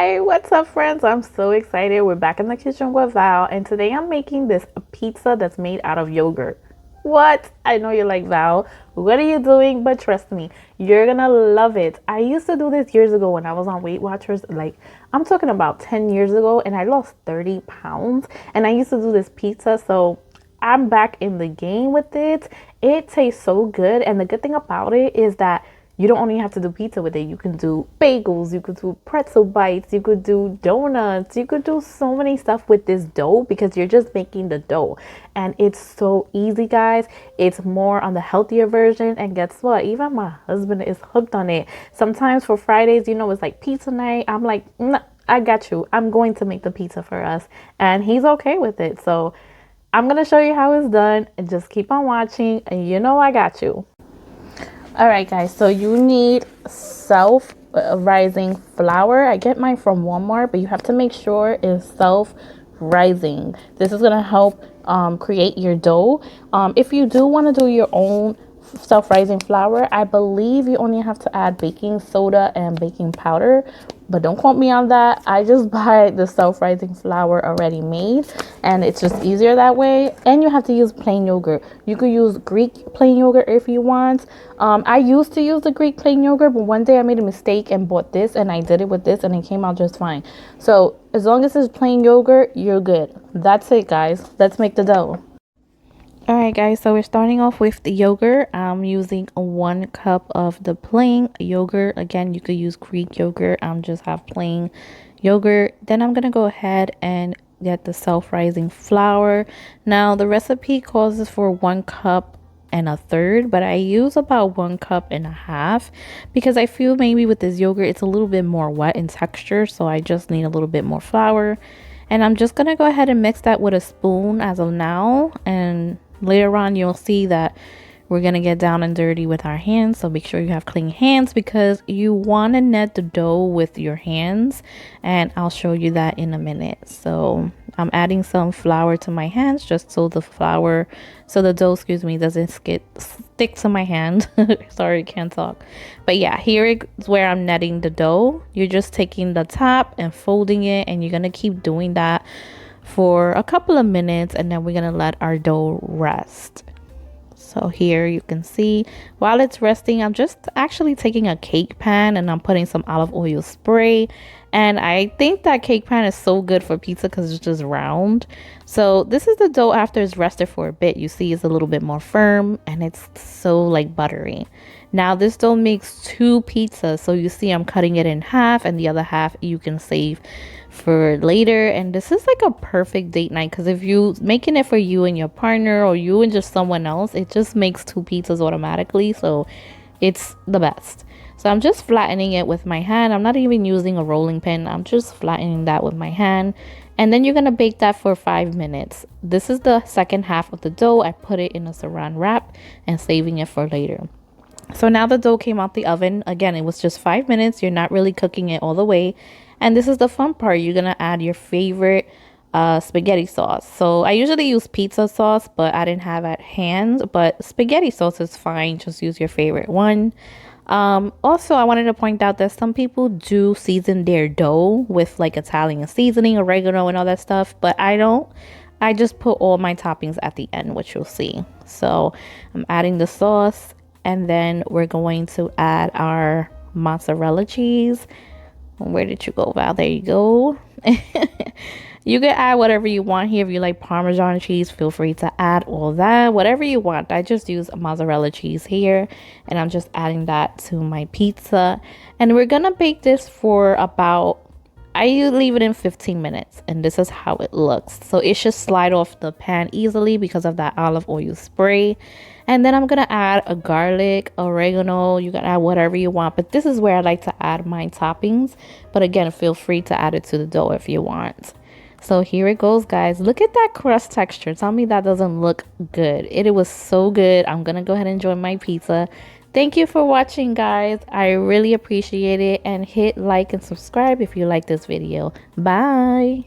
Hi, what's up, friends? I'm so excited. We're back in the kitchen with Val, and today I'm making this pizza that's made out of yogurt. What? I know you're like, Val, what are you doing? But trust me, you're gonna love it. I used to do this years ago when I was on Weight Watchers. Like, I'm talking about 10 years ago, and I lost 30 pounds. And I used to do this pizza, so I'm back in the game with it. It tastes so good, and the good thing about it is that you don't only have to do pizza with it. You can do bagels, you could do pretzel bites, you could do donuts, you could do so many stuff with this dough because you're just making the dough. And it's so easy, guys. It's more on the healthier version. And guess what? Even my husband is hooked on it. Sometimes for Fridays, it's like pizza night. I'm like, nah, I got you. I'm going to make the pizza for us. And he's okay with it. So I'm going to show you how it's done. And just keep on watching. And I got you. All right, guys, so you need self-rising flour. I get mine from Walmart, but you have to make sure it's self-rising. This is gonna help create your dough. If you do want to do your own self-rising flour, I believe you only have to add baking soda and baking powder, but don't quote me on that. I just buy the self-rising flour already made, and it's just easier that way. And you have to use plain yogurt. You could use Greek plain yogurt if you want. I used to use the Greek plain yogurt, but one day I made a mistake and bought this, and I did it with this, and it came out just fine. So as long as it's plain yogurt, you're good. That's it, guys. Let's make the dough. All right, guys, so we're starting off with the yogurt. I'm using 1 cup of the plain yogurt. Again, you could use Greek yogurt. Just have plain yogurt. Then I'm gonna go ahead and get the self-rising flour. Now the recipe calls for 1 cup and a third, but I use about 1 cup and a half because I feel maybe with this yogurt it's a little bit more wet in texture, so I just need a little bit more flour. And I'm just gonna go ahead and mix that with a spoon as of now, and later on you'll see that we're gonna get down and dirty with our hands, so make sure you have clean hands because you want to knead the dough with your hands, and I'll show you that in a minute. So I'm adding some flour to my hands just so the dough, excuse me, doesn't stick to my hand. Sorry, can't talk. But yeah, here is where I'm kneading the dough. You're just taking the top and folding it, and you're gonna keep doing that for a couple of minutes, and then we're gonna let our dough rest. So here you can see while it's resting, I'm just actually taking a cake pan and I'm putting some olive oil spray. And I think that cake pan is so good for pizza because it's just round. So this is the dough after it's rested for a bit. You see it's a little bit more firm and it's so like buttery. Now this dough makes 2 pizzas. So you see I'm cutting it in half, and the other half you can save for later. And this is like a perfect date night because if you making it for you and your partner or you and just someone else, it just makes 2 pizzas automatically. So it's the best. So I'm just flattening it with my hand. I'm not even using a rolling pin. I'm just flattening that with my hand. And then you're going to bake that for 5 minutes. This is the second half of the dough. I put it in a saran wrap and saving it for later. So now the dough came out the oven. Again, it was just 5 minutes. You're not really cooking it all the way. And this is the fun part. You're going to add your favorite spaghetti sauce. So I usually use pizza sauce, but I didn't have at hand. But spaghetti sauce is fine. Just use your favorite one. Also, I wanted to point out that some people do season their dough with like Italian seasoning, oregano, and all that stuff. But I don't. I just put all my toppings at the end, which you'll see. So I'm adding the sauce. And then we're going to add our mozzarella cheese. Where did you go, Val? There you go. You can add whatever you want here. If you like Parmesan cheese, feel free to add all that. Whatever you want. I just use mozzarella cheese here. And I'm just adding that to my pizza. And we're going to bake this for about, I leave it in 15 minutes. And this is how it looks. So it should slide off the pan easily because of that olive oil spray. And then I'm going to add a garlic, oregano. You can add whatever you want. But this is where I like to add my toppings. But again, feel free to add it to the dough if you want. So here it goes, guys. Look at that crust texture. Tell me that doesn't look good. It was so good. I'm going to go ahead and enjoy my pizza. Thank you for watching, guys. I really appreciate it. And hit like and subscribe if you like this video. Bye.